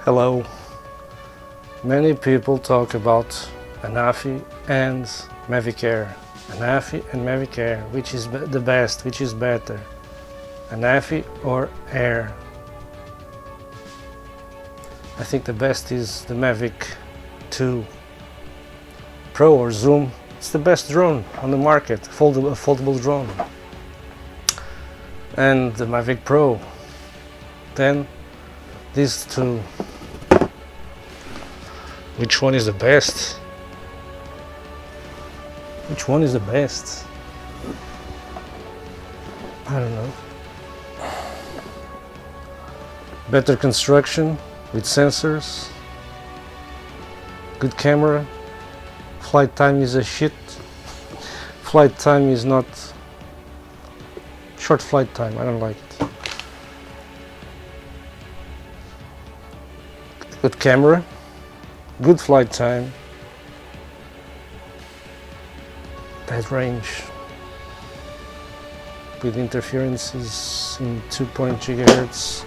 Hello. Many people talk about Anafi and Mavic Air. Anafi and Mavic Air, which is the best, which is better? Anafi or Air? I think the best is the Mavic 2 Pro or Zoom. It's the best drone on the market, foldable drone. And the Mavic Pro. Then these two. Which one is the best? Which one is the best? I don't know. Better construction with sensors. Good camera. Flight time is a shit. Flight time is not short flight time. I don't like it. Good camera. Good flight time. Bad range. With interferences in 2.0 GHz.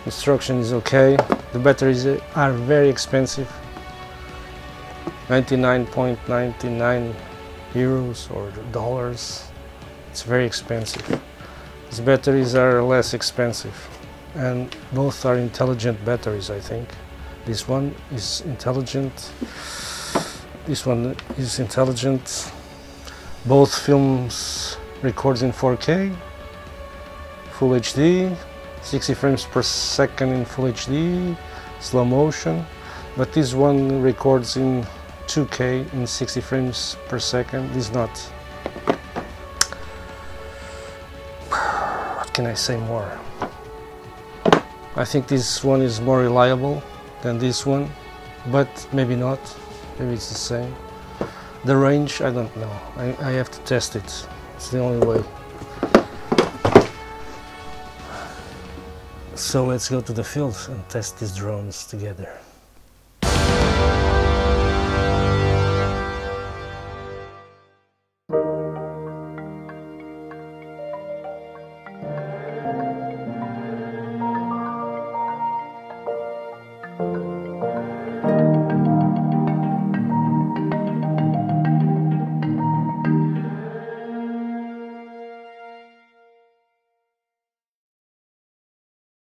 Instruction is okay. The batteries are very expensive. 99.99 euros or dollars. It's very expensive. These batteries are less expensive. And both are intelligent batteries, I think. This one is intelligent. This one is intelligent. Both films records in 4K, Full HD, 60 frames per second in Full HD, slow motion. But this one records in 2K in 60 frames per second. This is not. What can I say more? I think this one is more reliable than this one, but maybe not. Maybe it's the same. The range, I don't know. I have to test it. It's the only way. So let's go to the field and test these drones together.